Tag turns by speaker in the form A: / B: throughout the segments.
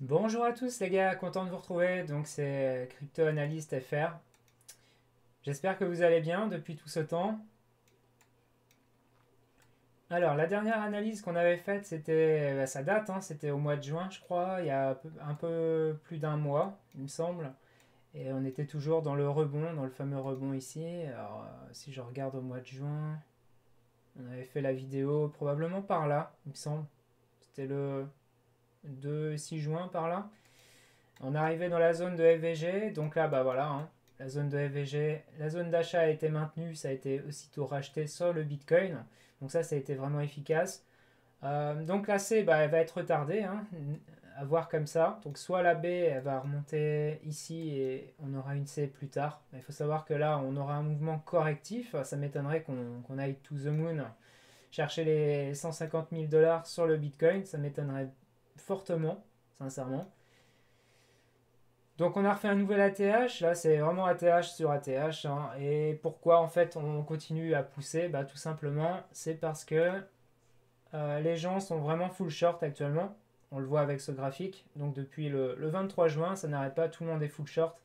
A: Bonjour à tous les gars, content de vous retrouver. Donc c'est Crypto Analyst FR. J'espère que vous allez bien depuis tout ce temps. Alors la dernière analyse qu'on avait faite, c'était, ça date, hein, c'était au mois de juin, je crois, il y a un peu plus d'un mois, il me semble. Et on était toujours dans le rebond, dans le fameux rebond ici. Alors si je regarde au mois de juin, on avait fait la vidéo probablement par là, il me semble. C'était le 2-6 juin par là. On arrivait dans la zone de FVG, donc là, bah voilà, hein, la zone de FVG, la zone d'achat a été maintenue, ça a été aussitôt racheté sur le Bitcoin. Donc ça a été vraiment efficace. Donc la C, bah, elle va être retardée, hein, à voir comme ça. Donc soit la B, elle va remonter ici et on aura une C plus tard. Mais il faut savoir que là, on aura un mouvement correctif. Ça m'étonnerait qu'on aille to the moon chercher les 150 000 dollars sur le Bitcoin. Ça m'étonnerait fortement, sincèrement. Donc on a refait un nouvel ATH, là c'est vraiment ATH sur ATH, hein. Et pourquoi en fait on continue à pousser? Bah tout simplement c'est parce que les gens sont vraiment full short actuellement. On le voit avec ce graphique. Donc depuis le 23 juin ça n'arrête pas, tout le monde est full short.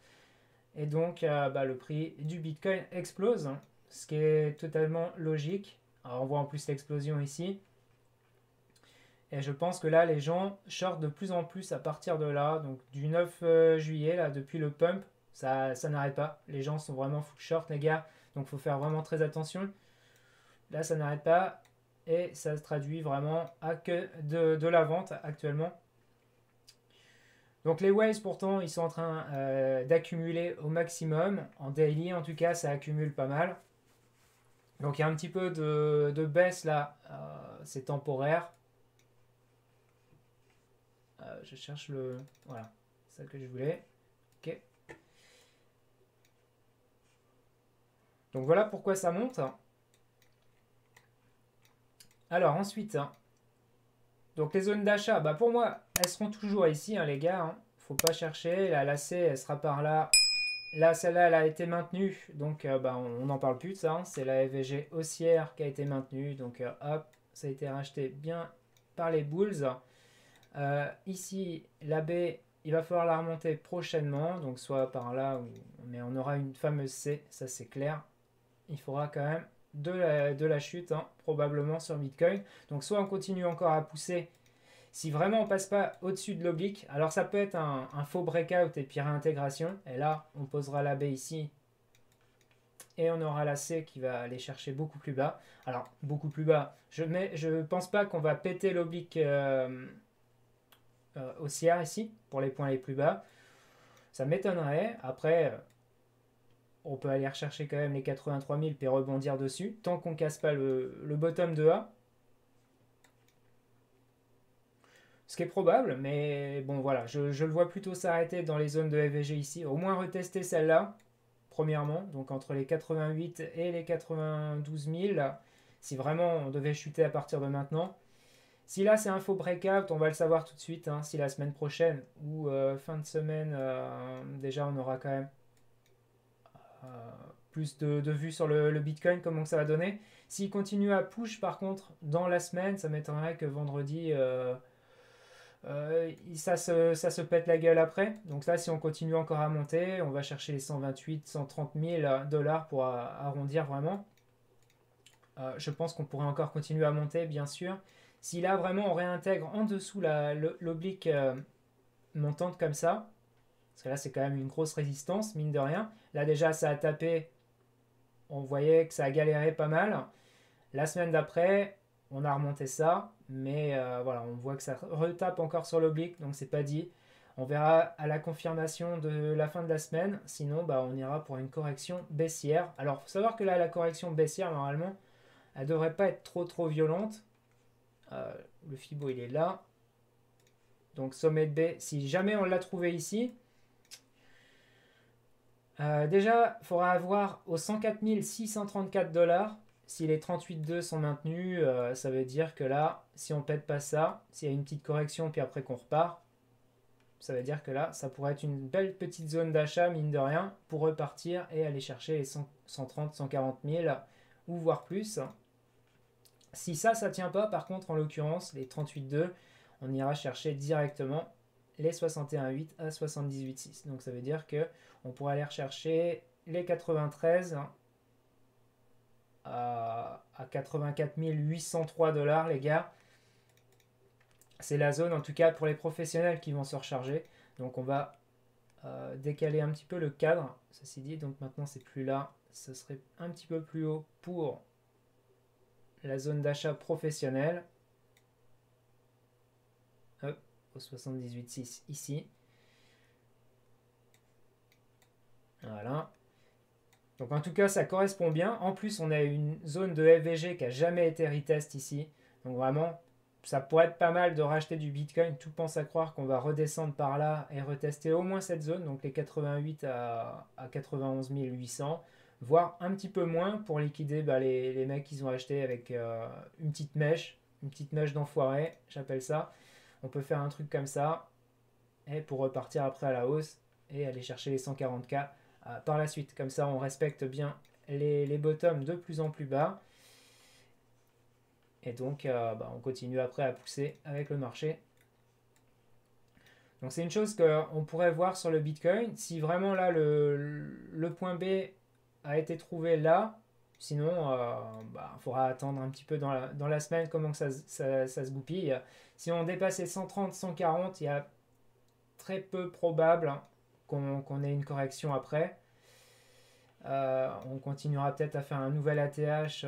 A: Et donc bah, le prix du Bitcoin explose, hein, ce qui est totalement logique. Alors on voit en plus l'explosion ici. Et je pense que là, les gens shortent de plus en plus à partir de là. Donc du 9 juillet, là, depuis le pump, ça n'arrête pas. Les gens sont vraiment full short, les gars. Donc il faut faire vraiment très attention. Là, ça n'arrête pas. Et ça se traduit vraiment à que de la vente actuellement. Donc les waves, pourtant, ils sont en train d'accumuler au maximum. En daily, en tout cas, ça accumule pas mal. Donc il y a un petit peu de baisse là. C'est temporaire. Je cherche le... Voilà, c'est ça que je voulais. Ok. Donc voilà pourquoi ça monte. Alors ensuite, hein, donc les zones d'achat, bah pour moi, elles seront toujours ici, hein, les gars. Hein. Faut pas chercher. La C, elle sera par là. Là, celle-là, elle a été maintenue. Donc bah, on n'en parle plus de ça. Hein. C'est la FVG haussière qui a été maintenue. Donc hop, ça a été racheté bien par les bulls. Ici, la B, il va falloir la remonter prochainement. Donc soit par là, mais on aura une fameuse C, ça c'est clair. Il faudra quand même de la chute, hein, probablement sur Bitcoin. Donc soit on continue encore à pousser. Si vraiment on passe pas au-dessus de l'oblique, alors ça peut être un faux breakout et puis réintégration. Et là, on posera la B ici. Et on aura la C qui va aller chercher beaucoup plus bas. Alors, beaucoup plus bas. Je pense pas qu'on va péter l'oblique haussière ici, pour les points les plus bas. Ça m'étonnerait. Après, on peut aller rechercher quand même les 83 000 puis rebondir dessus, tant qu'on casse pas le bottom de A. Ce qui est probable, mais bon voilà, je le vois plutôt s'arrêter dans les zones de FVG ici. Au moins retester celle-là, premièrement, donc entre les 88 et les 92 000, si vraiment on devait chuter à partir de maintenant. Si là c'est un faux breakout, on va le savoir tout de suite, hein, si la semaine prochaine ou fin de semaine, déjà on aura quand même euh, plus de vues sur le Bitcoin, comment ça va donner. S'il continue à push par contre dans la semaine, ça m'étonnerait que vendredi ça se pète la gueule après. Donc là, si on continue encore à monter, on va chercher les 128, 130 000 dollars pour arrondir vraiment. Je pense qu'on pourrait encore continuer à monter, bien sûr. Si là, vraiment, on réintègre en dessous l'oblique montante comme ça, parce que là, c'est quand même une grosse résistance, mine de rien. Là, déjà, ça a tapé. On voyait que ça a galéré pas mal. La semaine d'après, on a remonté ça, mais voilà, on voit que ça retape encore sur l'oblique, donc c'est pas dit. On verra à la confirmation de la fin de la semaine, sinon bah, on ira pour une correction baissière. Alors, il faut savoir que là, la correction baissière, normalement, elle devrait pas être trop violente. Euh, le Fibo, il est là. Donc, sommet de B, si jamais on l'a trouvé ici, déjà, il faudra avoir aux 104 634 dollars. Si les 38,2 sont maintenus, ça veut dire que là, si on pète pas ça, s'il y a une petite correction puis après qu'on repart, ça veut dire que là, ça pourrait être une belle petite zone d'achat, mine de rien, pour repartir et aller chercher les 130, 140 000 ou voire plus. Si ça tient pas, par contre, en l'occurrence, les 38,2, on ira chercher directement les 61,8 à 78,6. Donc ça veut dire que on pourrait aller rechercher les 93 à 84 803 $, les gars. C'est la zone, en tout cas, pour les professionnels qui vont se recharger. Donc on va décaler un petit peu le cadre, ceci dit. Donc maintenant, c'est plus là. Ce serait un petit peu plus haut pour la zone d'achat professionnelle. Hop, au 78,6 ici. Voilà. Donc en tout cas, ça correspond bien. En plus, on a une zone de FVG qui n'a jamais été retest ici. Donc vraiment, ça pourrait être pas mal de racheter du Bitcoin. Tout pense à croire qu'on va redescendre par là et retester au moins cette zone, donc les 88 à 91 800, voire un petit peu moins pour liquider les mecs qu'ils ont acheté avec une petite mèche d'enfoiré, j'appelle ça. On peut faire un truc comme ça, et pour repartir après à la hausse et aller chercher les 140K par la suite. Comme ça, on respecte bien les bottoms de plus en plus bas. Et donc, on continue après à pousser avec le marché. Donc, c'est une chose qu'on pourrait voir sur le Bitcoin. Si vraiment là, le point B a été trouvé là, sinon, il faudra attendre un petit peu dans la semaine comment ça se goupille. Si on dépasse les 130, 140, il y a très peu probable qu'on ait une correction après. On continuera peut-être à faire un nouvel ATH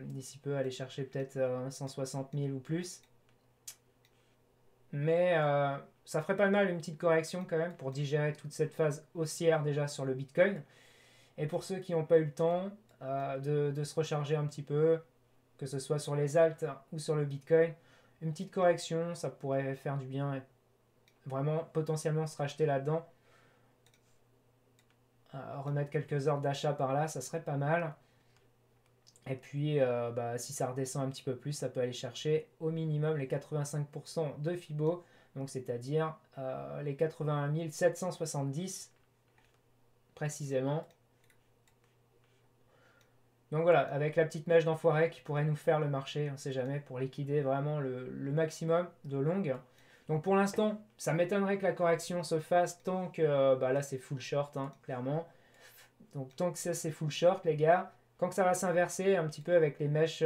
A: d'ici peu, aller chercher peut-être 160 000 ou plus. Mais ça ferait pas mal une petite correction quand même pour digérer toute cette phase haussière déjà sur le Bitcoin. Et pour ceux qui n'ont pas eu le temps de se recharger un petit peu, que ce soit sur les alts ou sur le Bitcoin, une petite correction, ça pourrait faire du bien et vraiment potentiellement se racheter là-dedans. Remettre quelques ordres d'achat par là, ça serait pas mal. Et puis, si ça redescend un petit peu plus, ça peut aller chercher au minimum les 85% de Fibo, donc c'est-à-dire les 81 770 précisément. Donc voilà, avec la petite mèche d'enfoiré qui pourrait nous faire le marché, on ne sait jamais, pour liquider vraiment le maximum de longue. Donc pour l'instant, ça m'étonnerait que la correction se fasse tant que là c'est full short, clairement. Donc tant que ça c'est full short, les gars. Quand ça va s'inverser un petit peu avec les mèches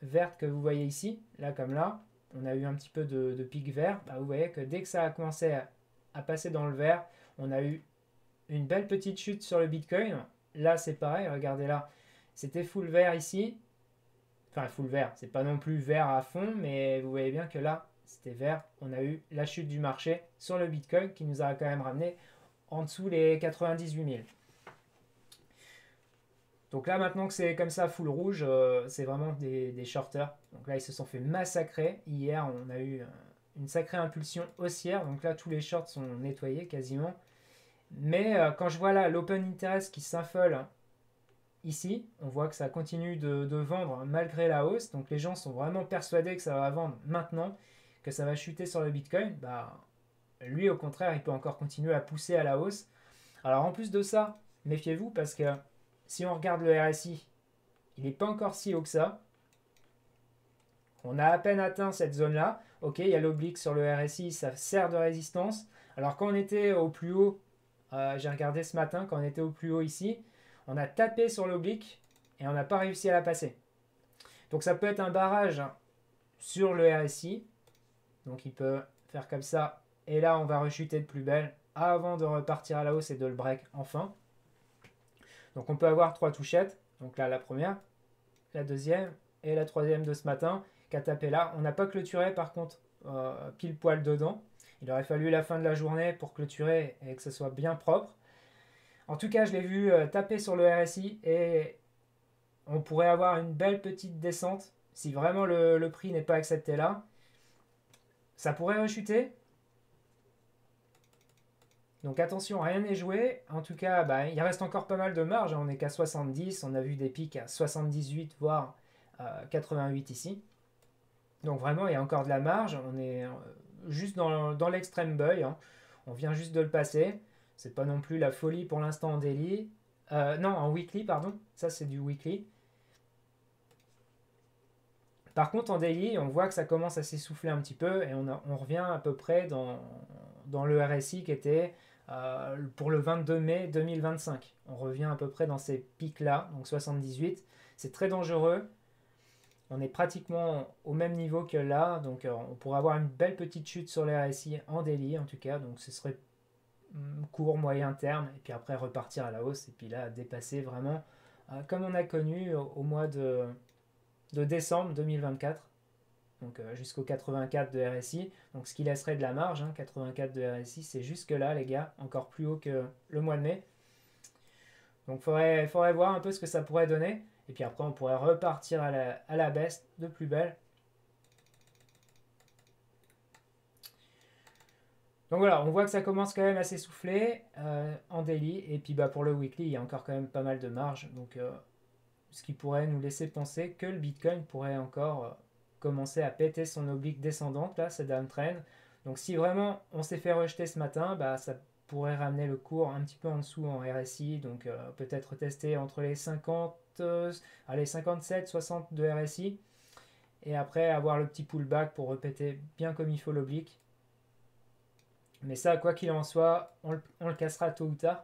A: vertes que vous voyez ici, là comme là, on a eu un petit peu de pic vert. Vous voyez que dès que ça a commencé à passer dans le vert, on a eu une belle petite chute sur le Bitcoin. Là c'est pareil, regardez là, c'était full vert ici. Enfin full vert, c'est pas non plus vert à fond, mais vous voyez bien que là, c'était vert. On a eu la chute du marché sur le Bitcoin qui nous a quand même ramené en dessous les 98 000. Donc là, maintenant que c'est comme ça, full rouge, c'est vraiment des shorters. Donc là, ils se sont fait massacrer. Hier, on a eu une sacrée impulsion haussière. Donc là, tous les shorts sont nettoyés quasiment. Mais quand je vois là l'open interest qui s'affole ici, on voit que ça continue de vendre malgré la hausse. Donc les gens sont vraiment persuadés que ça va vendre maintenant, que ça va chuter sur le Bitcoin. Lui, au contraire, il peut encore continuer à pousser à la hausse. Alors en plus de ça, méfiez-vous parce que si on regarde le RSI, il n'est pas encore si haut que ça. On a à peine atteint cette zone-là. Ok, il y a l'oblique sur le RSI, ça sert de résistance. Alors quand on était au plus haut, j'ai regardé ce matin, quand on était au plus haut ici, on a tapé sur l'oblique et on n'a pas réussi à la passer. Donc ça peut être un barrage sur le RSI. Donc il peut faire comme ça. Et là, on va rechuter de plus belle avant de repartir à la hausse et de le break enfin. Donc on peut avoir 3 touchettes. Donc là, la première, la deuxième et la troisième de ce matin qui a tapé là. On n'a pas clôturé par contre pile poil dedans. Il aurait fallu la fin de la journée pour clôturer et que ce soit bien propre. En tout cas, je l'ai vu taper sur le RSI et on pourrait avoir une belle petite descente si vraiment le prix n'est pas accepté là. Ça pourrait rechuter. Donc attention, rien n'est joué. En tout cas, il reste encore pas mal de marge. On n'est qu'à 70. On a vu des pics à 78, voire 88 ici. Donc vraiment, il y a encore de la marge. On est juste dans l'extrême buy. On vient juste de le passer. C'est pas non plus la folie pour l'instant en daily. Non, en weekly, pardon. Ça, c'est du weekly. Par contre, en daily, on voit que ça commence à s'essouffler un petit peu et on revient à peu près dans le RSI qui était pour le 22 mai 2025. On revient à peu près dans ces pics-là, donc 78. C'est très dangereux. On est pratiquement au même niveau que là, donc on pourrait avoir une belle petite chute sur le RSI en daily en tout cas, donc ce serait court, moyen terme, et puis après repartir à la hausse, et puis là dépasser vraiment comme on a connu au mois de décembre 2024, donc jusqu'au 84 de RSI, donc ce qui laisserait de la marge, 84 de RSI, c'est jusque là les gars, encore plus haut que le mois de mai. Donc faudrait voir un peu ce que ça pourrait donner, et puis après on pourrait repartir à la baisse de plus belle. Donc voilà, on voit que ça commence quand même à s'essouffler en daily, et puis bah, pour le weekly, il y a encore quand même pas mal de marge, donc ce qui pourrait nous laisser penser que le Bitcoin pourrait encore commencer à péter son oblique descendante, là, cette downtrend. Donc si vraiment on s'est fait rejeter ce matin, bah, ça pourrait ramener le cours un petit peu en dessous en RSI, donc peut-être tester entre les 50, allez, 57, 60 de RSI, et après avoir le petit pullback pour repéter bien comme il faut l'oblique. Mais ça, quoi qu'il en soit, on le cassera tôt ou tard.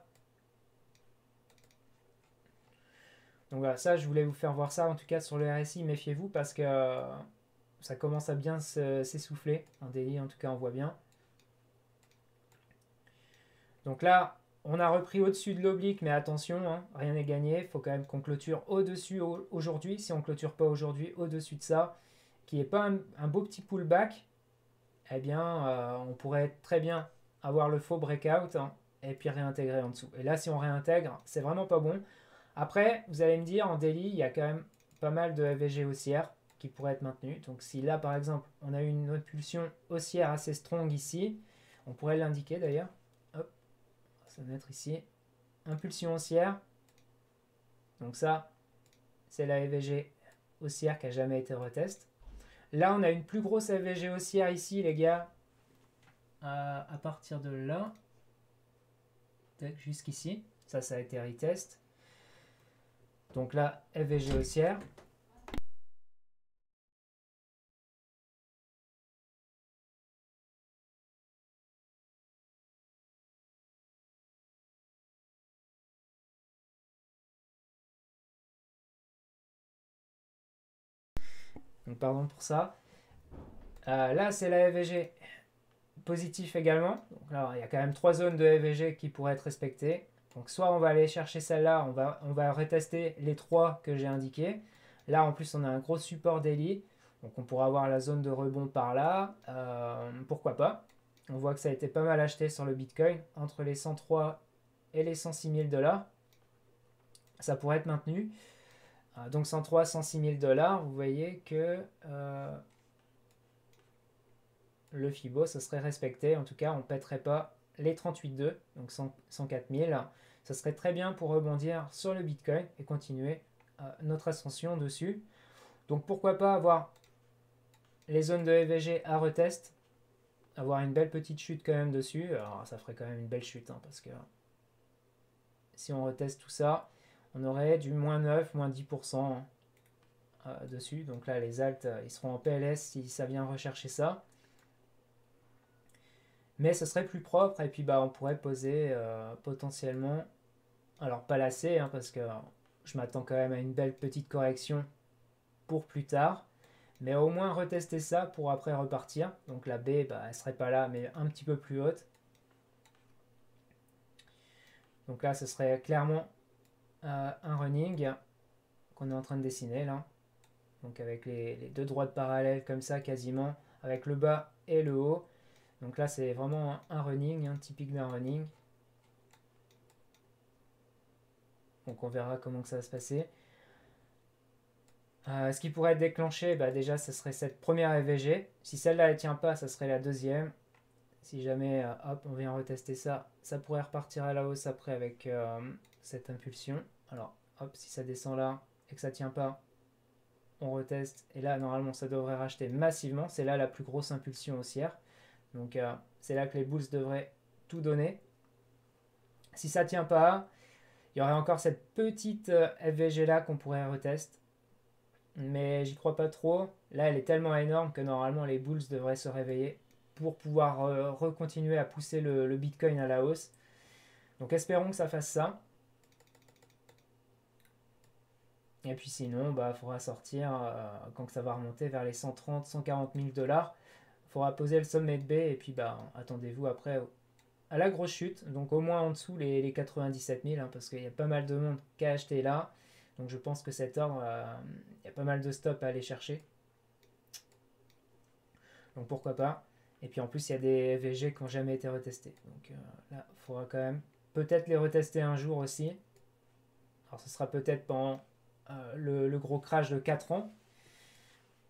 A: Donc voilà, ça, je voulais vous faire voir ça, en tout cas sur le RSI, méfiez-vous parce que ça commence à bien s'essouffler. Un daily, en tout cas, on voit bien. Donc là, on a repris au-dessus de l'oblique, mais attention, rien n'est gagné. Il faut quand même qu'on clôture au-dessus aujourd'hui. Si on ne clôture pas aujourd'hui au-dessus de ça, qui n'est pas un beau petit pullback, eh bien, on pourrait très bien avoir le faux breakout et puis réintégrer en dessous. Et là, si on réintègre, c'est vraiment pas bon. Après, vous allez me dire, en daily, il y a quand même pas mal de FVG haussières qui pourraient être maintenues. Donc si là, par exemple, on a une impulsion haussière assez strong ici, on pourrait l'indiquer d'ailleurs. Hop, on va se mettre ici. Impulsion haussière. Donc ça, c'est la FVG haussière qui n'a jamais été retest. Là, on a une plus grosse FVG haussière ici, les gars. À partir de là, jusqu'ici. Ça a été retest. Donc là, FVG haussière. Donc pardon pour ça. Là, c'est la FVG positif également. Donc là, il y a quand même 3 zones de FVG qui pourraient être respectées. Donc soit on va aller chercher celle-là, on va retester les 3 que j'ai indiqués. Là, en plus, on a un gros support daily. Donc on pourra avoir la zone de rebond par là. Pourquoi pas. On voit que ça a été pas mal acheté sur le Bitcoin, entre les 103 et les 106 000 dollars. Ça pourrait être maintenu. Donc 103, 106 000 dollars, vous voyez que le FIBO, ça serait respecté. En tout cas, on ne pèterait pas les 38,2, donc 104 000. Ça serait très bien pour rebondir sur le Bitcoin et continuer notre ascension dessus. Donc pourquoi pas avoir les zones de FVG à retest, avoir une belle petite chute quand même dessus. Alors ça ferait quand même une belle chute, parce que si on reteste tout ça, on aurait du moins 9, moins 10% dessus. Donc là, les alts, ils seront en PLS si ça vient rechercher ça. Mais ce serait plus propre et puis bah, on pourrait poser potentiellement, alors pas la C, parce que je m'attends quand même à une belle petite correction pour plus tard, mais au moins retester ça pour après repartir. Donc la B, bah, elle serait pas là, mais un petit peu plus haute. Donc là, ce serait clairement un running qu'on est en train de dessiner là. Donc avec les deux droites parallèles comme ça quasiment, avec le bas et le haut. Donc là, c'est vraiment un running, typique d'un running. Donc on verra comment que ça va se passer. Ce qui pourrait être déclenché, bah déjà, ce serait cette première FVG. Si celle-là, elle tient pas, ça serait la deuxième. Si jamais, hop, on vient retester ça, ça pourrait repartir à la hausse après avec cette impulsion. Alors, hop, si ça descend là et que ça tient pas, on reteste. Et là, normalement, ça devrait racheter massivement. C'est là la plus grosse impulsion haussière. Donc, c'est là que les bulls devraient tout donner. Si ça tient pas, il y aurait encore cette petite FVG là qu'on pourrait retester. mais j'y crois pas trop. Là, elle est tellement énorme que normalement les bulls devraient se réveiller pour pouvoir recontinuer à pousser le Bitcoin à la hausse. Donc espérons que ça fasse ça. Et puis sinon, bah, faudra sortir quand ça va remonter vers les 130, 140 000 $. Il faudra poser le sommet de B et puis bah, attendez-vous après à la grosse chute. Donc au moins en dessous les 97 000 hein, parce qu'il y a pas mal de monde qui a acheté là. Donc je pense que cet ordre, il y a pas mal de stops à aller chercher. Donc pourquoi pas. Et puis en plus, il y a des VG qui n'ont jamais été retestés. Donc là, il faudra quand même peut-être les retester un jour aussi. Alors ce sera peut-être pendant le gros crash de 4 ans,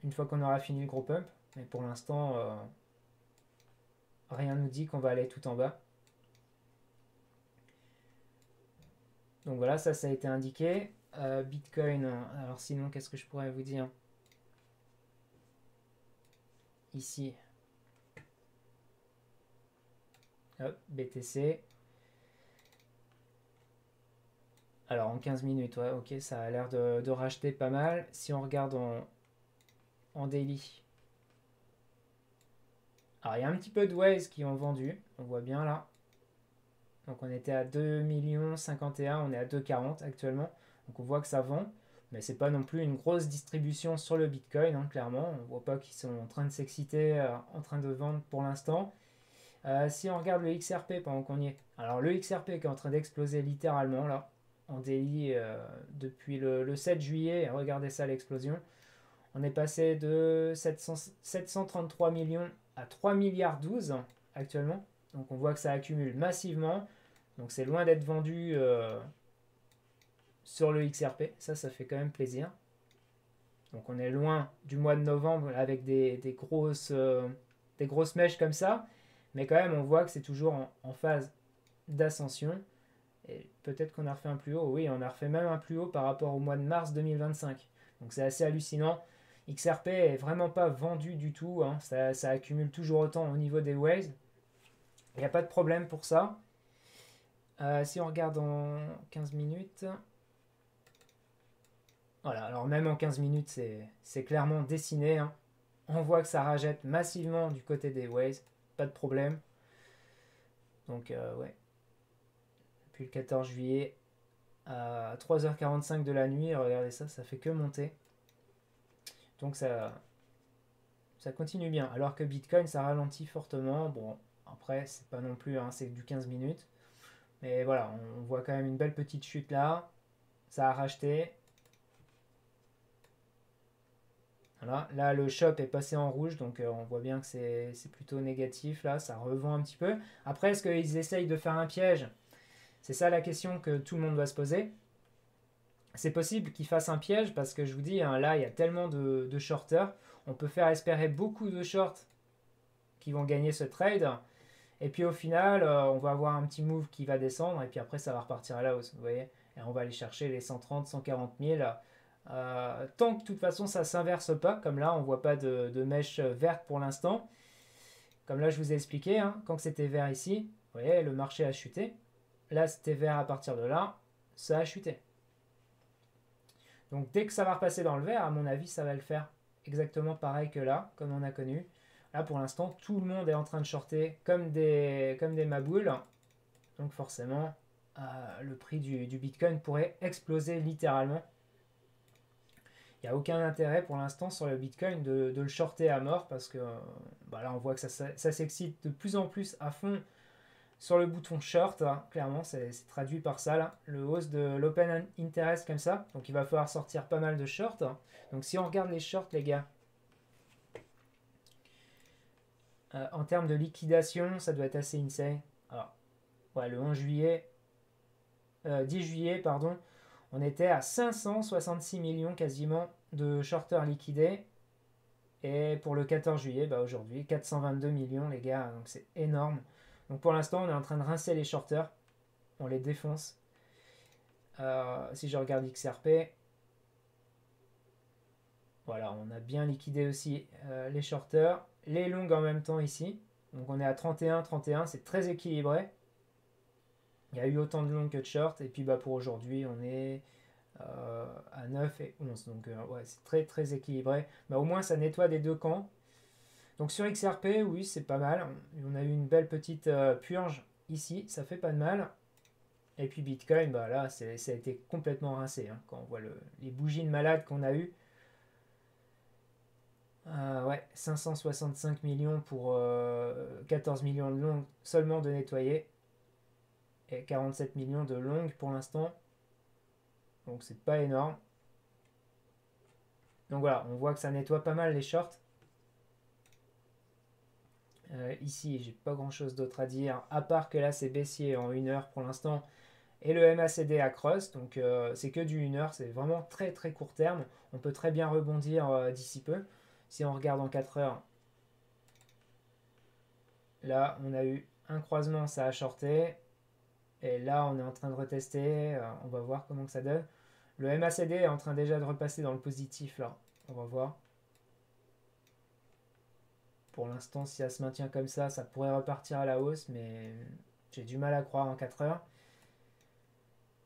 A: une fois qu'on aura fini le gros pump. Mais pour l'instant, rien ne nous dit qu'on va aller tout en bas. Donc voilà, ça a été indiqué. Bitcoin, alors sinon, qu'est-ce que je pourrais vous dire? Ici, hop, BTC. Alors en 15 minutes, ouais, ok, ça a l'air de racheter pas mal. Si on regarde en daily, alors il y a un petit peu de Waze qui ont vendu, on voit bien là. Donc on était à 2 51 000, on est à 2,40 actuellement. Donc on voit que ça vend, mais c'est pas non plus une grosse distribution sur le Bitcoin, hein, clairement. On voit pas qu'ils sont en train de s'exciter, en train de vendre pour l'instant. Si on regarde le XRP pendant qu'on y est, alors le XRP qui est en train d'exploser littéralement là, en daily depuis le 7 juillet, regardez ça l'explosion. On est passé de 733 millions à 3 milliards 12 actuellement. Donc on voit que ça accumule massivement. Donc c'est loin d'être vendu sur le XRP. Ça fait quand même plaisir. Donc on est loin du mois de novembre avec des grosses mèches comme ça. Mais quand même on voit que c'est toujours en phase d'ascension. Et peut-être qu'on a refait un plus haut. Oui, on a refait même un plus haut par rapport au mois de mars 2025. Donc c'est assez hallucinant. XRP est vraiment pas vendu du tout. Hein. Ça accumule toujours autant au niveau des Waves. Il n'y a pas de problème pour ça. Si on regarde en 15 minutes. Voilà, alors même en 15 minutes, c'est clairement dessiné. Hein. On voit que ça rajette massivement du côté des Waves. Pas de problème. Donc, ouais. Depuis le 14 juillet à 3h45 de la nuit, regardez ça, ça fait que monter. Donc, ça continue bien. Alors que Bitcoin, ça ralentit fortement. Bon, après, c'est pas non plus, hein, c'est du 15 minutes. Mais voilà, on voit quand même une belle petite chute là. Ça a racheté. Voilà, là le shop est passé en rouge, donc on voit bien que c'est plutôt négatif là, ça revend un petit peu. Après, est-ce qu'ils essayent de faire un piège? C'est ça la question que tout le monde doit se poser. C'est possible qu'ils fassent un piège parce que je vous dis, hein, là il y a tellement de shorters, on peut faire espérer beaucoup de shorts qui vont gagner ce trade. Et puis au final, on va avoir un petit move qui va descendre et puis après ça va repartir à la hausse, vous voyez. Et on va aller chercher les 130, 140 000. Tant que de toute façon ça ne s'inverse pas, comme là on ne voit pas de mèche verte pour l'instant. Comme là je vous ai expliqué, hein, quand c'était vert ici, vous voyez, le marché a chuté. Là c'était vert à partir de là, ça a chuté. Donc dès que ça va repasser dans le vert, à mon avis ça va le faire exactement pareil que là, comme on a connu. Là, pour l'instant, tout le monde est en train de shorter comme des maboules. Donc forcément, le prix du Bitcoin pourrait exploser littéralement. Il n'y a aucun intérêt pour l'instant sur le Bitcoin de le shorter à mort parce que bah là, on voit que ça s'excite de plus en plus à fond sur le bouton short. Hein. Clairement, c'est traduit par ça, là, le hausse de l'open interest comme ça. Donc il va falloir sortir pas mal de shorts. Donc si on regarde les shorts, les gars, en termes de liquidation, ça doit être assez insane. Alors, ouais, le 10 juillet, pardon, on était à 566 millions quasiment de shorters liquidés. Et pour le 14 juillet, bah aujourd'hui, 422 millions, les gars, donc c'est énorme. Donc pour l'instant, on est en train de rincer les shorters. On les défonce. Si je regarde XRP, voilà, on a bien liquidé aussi les shorters. Les longues en même temps ici. Donc on est à 31, 31, c'est très équilibré. Il y a eu autant de longues que de shorts. Et puis bah pour aujourd'hui, on est à 9 et 11. Donc ouais, c'est très très équilibré. Bah, au moins ça nettoie des deux camps. Donc sur XRP, oui, c'est pas mal. On a eu une belle petite purge ici, ça fait pas de mal. Et puis Bitcoin, bah là, ça a été complètement rincé. Hein, quand on voit les bougies de malade qu'on a eues. Ouais, 565 millions pour 14 millions de longues seulement de nettoyer. Et 47 millions de longues pour l'instant. Donc c'est pas énorme. Donc voilà, on voit que ça nettoie pas mal les shorts. Ici, j'ai pas grand chose d'autre à dire, à part que là c'est baissier en 1 heure pour l'instant. Et le MACD à cross, donc c'est que du 1 heure, c'est vraiment très très court terme. On peut très bien rebondir d'ici peu. Si on regarde en 4 heures, là on a eu un croisement, ça a shorté. Et là on est en train de retester, on va voir comment que ça donne. Le MACD est en train déjà de repasser dans le positif là, on va voir. Pour l'instant, si ça se maintient comme ça pourrait repartir à la hausse, mais j'ai du mal à croire en 4 heures.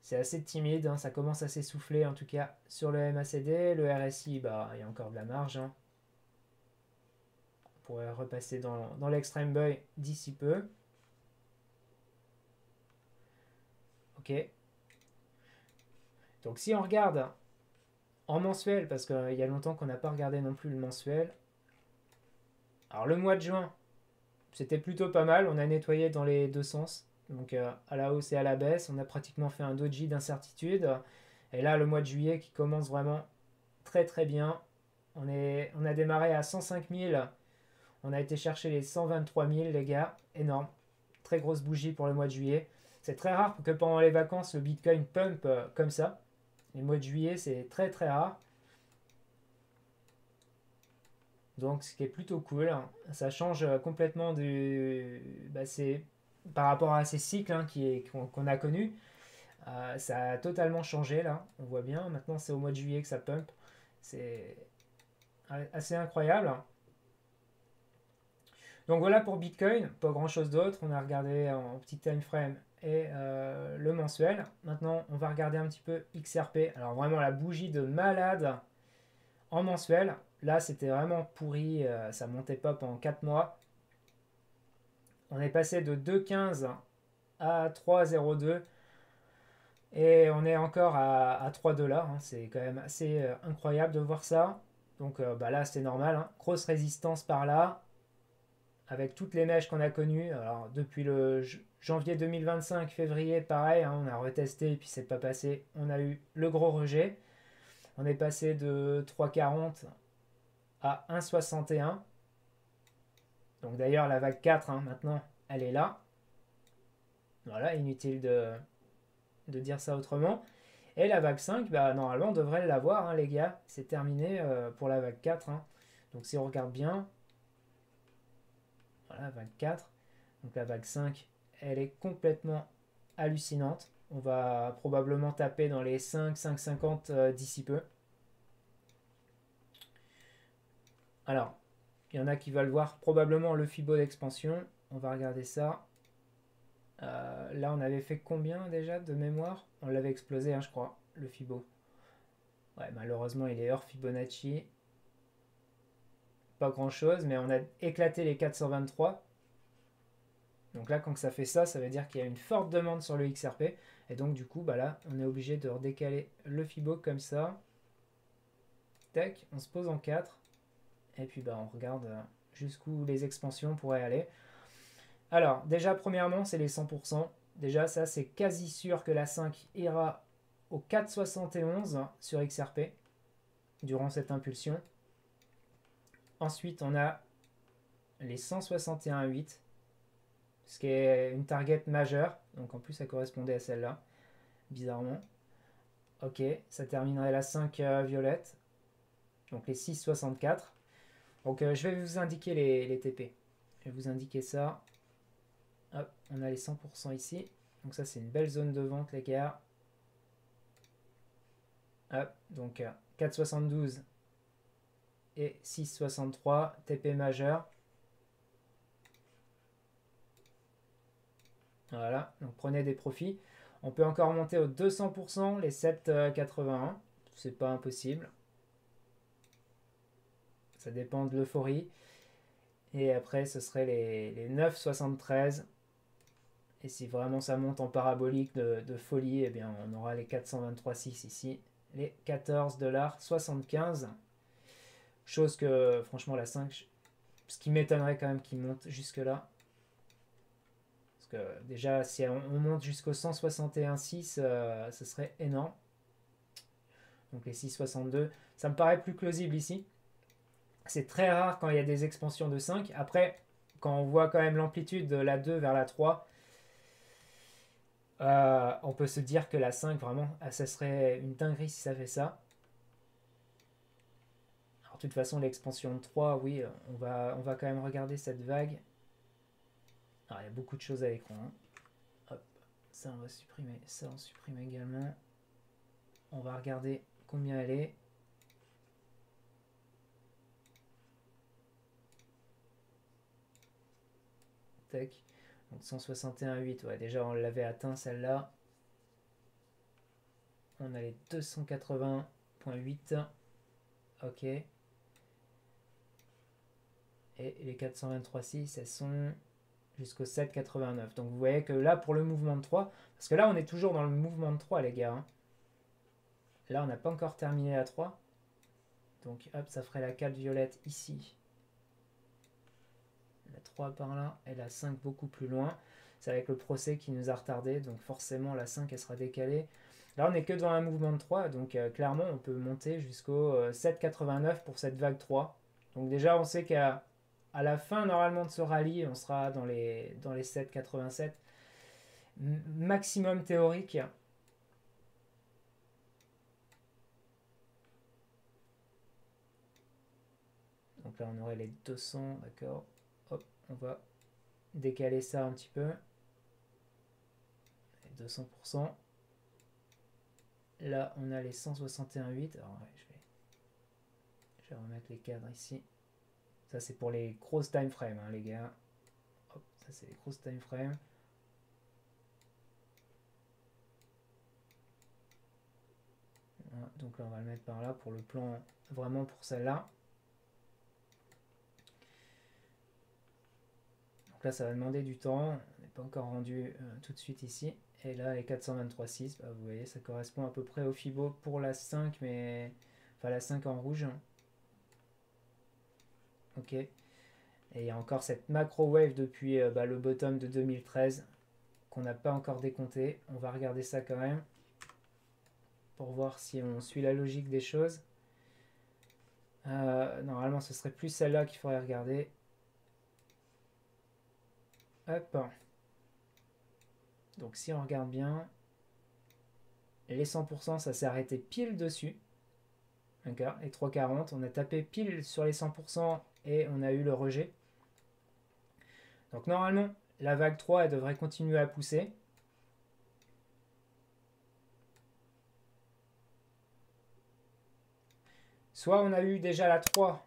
A: C'est assez timide, hein, ça commence à s'essouffler en tout cas sur le MACD. Le RSI, bah, il y a encore de la marge. Hein. On pourrait repasser dans l'extreme buy d'ici peu. Ok. Donc si on regarde en mensuel, parce qu'il y a longtemps qu'on n'a pas regardé non plus le mensuel. Alors le mois de juin, c'était plutôt pas mal. On a nettoyé dans les deux sens. Donc à la hausse et à la baisse. On a pratiquement fait un doji d'incertitude. Et là, le mois de juillet qui commence vraiment très très bien. On a démarré à 105 000. On a été chercher les 123 000, les gars. Énorme. Très grosse bougie pour le mois de juillet. C'est très rare que pendant les vacances, le Bitcoin pump comme ça. Les mois de juillet, c'est très très rare. Donc, ce qui est plutôt cool. Hein. Ça change complètement c'est par rapport à ces cycles hein, qu'on a connus. Ça a totalement changé là. On voit bien. Maintenant, c'est au mois de juillet que ça pump. C'est assez incroyable. Donc voilà pour Bitcoin, pas grand chose d'autre. On a regardé en petit time frame et le mensuel. Maintenant, on va regarder un petit peu XRP. Alors vraiment la bougie de malade en mensuel. Là, c'était vraiment pourri. Ça montait pas pendant 4 mois. On est passé de 2,15 à 3,02 et on est encore à 3 dollars. Hein. C'est quand même assez incroyable de voir ça. Donc bah là, c'est normal. Hein. Grosse résistance par là. Avec toutes les mèches qu'on a connues. Alors, depuis le janvier 2025, février, pareil, hein, on a retesté et puis c'est pas passé. On a eu le gros rejet. On est passé de 3,40 à 1,61. Donc d'ailleurs, la vague 4, hein, maintenant, elle est là. Voilà, inutile de dire ça autrement. Et la vague 5, bah, normalement, on devrait l'avoir, hein, les gars. C'est terminé pour la vague 4. Hein. Donc si on regarde bien, voilà, vague 4. Donc la vague 5, elle est complètement hallucinante. On va probablement taper dans les 5, 5,50 d'ici peu. Alors, il y en a qui veulent voir probablement le Fibo d'expansion. On va regarder ça. Là, on avait fait combien déjà de mémoire? On l'avait explosé, hein, je crois, le Fibo. Ouais, malheureusement, il est hors Fibonacci. Pas grand chose, mais on a éclaté les 423. Donc là, quand ça fait ça, ça veut dire qu'il y a une forte demande sur le XRP. Et donc, du coup, bah là, on est obligé de redécaler le Fibo comme ça. Tac, on se pose en 4. Et puis, bah, on regarde jusqu'où les expansions pourraient aller. Alors, déjà, premièrement, c'est les 100%. Déjà, ça, c'est quasi sûr que la 5 ira au 4,71 sur XRP durant cette impulsion. Ensuite, on a les 161,8, ce qui est une target majeure. Donc, en plus, ça correspondait à celle-là, bizarrement. Ok, ça terminerait la 5 violette. Donc, les 6,64. Donc, je vais vous indiquer les TP. Je vais vous indiquer ça. Hop, on a les 100% ici. Donc ça, c'est une belle zone de vente, les gars. Hop, donc 4,72 et 6,63, TP majeur. Voilà, donc prenez des profits. On peut encore monter aux 200%, les 7,81. C'est pas impossible. Ça dépend de l'euphorie. Et après, ce serait les 9,73. Et si vraiment ça monte en parabolique de folie, eh bien, on aura les 423,6 ici. Les 14,75 $. Chose que, franchement, la 5, ce qui m'étonnerait quand même qu'il monte jusque-là. Parce que déjà, si on monte jusqu'au 161,6, ce serait énorme. Donc les 6,62, ça me paraît plus plausible ici. C'est très rare quand il y a des expansions de 5. Après, quand on voit quand même l'amplitude de la 2 vers la 3, on peut se dire que la 5, vraiment, ça serait une dinguerie si ça fait ça. Alors, de toute façon, l'expansion de 3, oui, on va quand même regarder cette vague. Alors, il y a beaucoup de choses à l'écran. Hein. Hop, ça, on va supprimer. Ça, on supprime également. On va regarder combien elle est. Tac. Donc 161,8. Ouais, déjà, on l'avait atteint celle-là. On a les 280,8. Ok. Et les 423,6, elles sont jusqu'au 7,89. Donc vous voyez que là, pour le mouvement de 3, parce que là, on est toujours dans le mouvement de 3, les gars. Hein. Là, on n'a pas encore terminé la 3. Donc hop, ça ferait la 4 violette ici. La 3 par là et la 5 beaucoup plus loin. C'est avec le procès qui nous a retardé. Donc forcément, la 5, elle sera décalée. Là, on n'est que dans un mouvement de 3. Donc clairement, on peut monter jusqu'au 7,89 pour cette vague 3. Donc déjà, on sait qu'à la fin, normalement, de ce rallye, on sera dans les 7,87. Maximum théorique. Donc là, on aurait les 200, d'accord. Hop, on va décaler ça un petit peu. Les 200%. Là, on a les 161,8. Alors, ouais, je vais remettre les cadres ici. Ça, c'est pour les grosses time frames, hein, les gars. Hop, ça, c'est les grosses time frames. Voilà, donc là, on va le mettre par là pour le plan, vraiment pour celle-là. Donc là, ça va demander du temps. On n'est pas encore rendu tout de suite ici. Et là, les 423,6, bah, vous voyez, ça correspond à peu près au Fibo pour la 5, mais... Enfin, la 5 en rouge. Ok. Et il y a encore cette macro wave depuis le bottom de 2013 qu'on n'a pas encore décompté. On va regarder ça quand même pour voir si on suit la logique des choses. Normalement, ce serait plus celle-là qu'il faudrait regarder. Hop. Donc si on regarde bien, les 100%, ça s'est arrêté pile dessus. D'accord. Les 3,40, on a tapé pile sur les 100% et on a eu le rejet. Donc normalement, la vague 3, elle devrait continuer à pousser. Soit on a eu déjà la 3,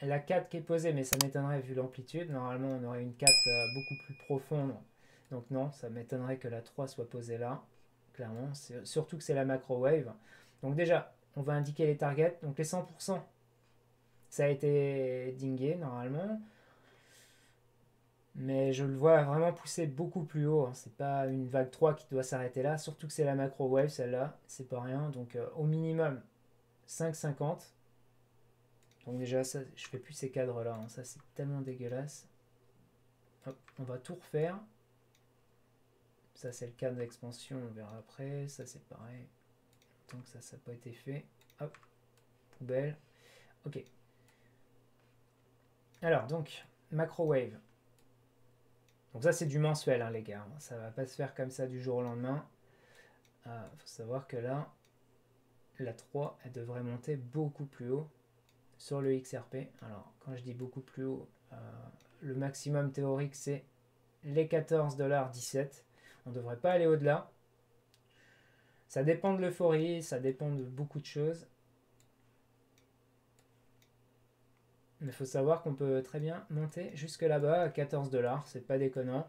A: la 4 qui est posée, mais ça m'étonnerait vu l'amplitude. Normalement, on aurait une 4 beaucoup plus profonde. Donc non, ça m'étonnerait que la 3 soit posée là. Clairement, surtout que c'est la macro wave. Donc déjà, on va indiquer les targets. Donc les 100%, ça a été dingué normalement. Mais je le vois vraiment pousser beaucoup plus haut. Hein. C'est pas une vague 3 qui doit s'arrêter là. Surtout que c'est la macro wave, celle-là. C'est pas rien. Donc au minimum 5,50. Donc déjà, ça, je fais plus ces cadres-là. Hein. Ça, c'est tellement dégueulasse. Hop, on va tout refaire. Ça, c'est le cadre d'expansion. On verra après. Ça, c'est pareil. Tant que ça n'a pas été fait. Hop, poubelle. Ok. Alors, donc, macro wave. Donc ça, c'est du mensuel, hein, les gars. Ça va pas se faire comme ça du jour au lendemain. Faut savoir que là, la 3, elle devrait monter beaucoup plus haut sur le XRP. Alors, quand je dis beaucoup plus haut, le maximum théorique, c'est les 14,17 $. On ne devrait pas aller au-delà. Ça dépend de l'euphorie, ça dépend de beaucoup de choses. Mais il faut savoir qu'on peut très bien monter jusque là-bas à 14 $. C'est pas déconnant.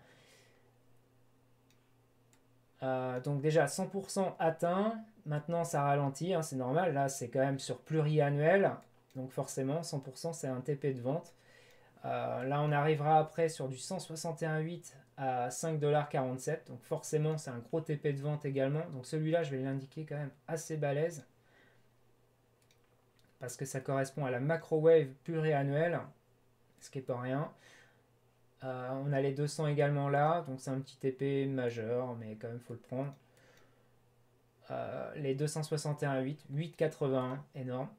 A: Donc déjà 100% atteint. Maintenant ça ralentit, hein, c'est normal. Là c'est quand même sur pluriannuel. Donc forcément 100% c'est un TP de vente. Là on arrivera après sur du 161,8 à 5,47 $. Donc forcément c'est un gros TP de vente également. Donc celui-là je vais l'indiquer quand même assez balèze. Parce que ça correspond à la macro wave pluriannuelle. Ce qui est pas rien. On a les 200 également là, donc c'est un petit TP majeur, mais quand même faut le prendre. Les 261,8, 8,81, énorme.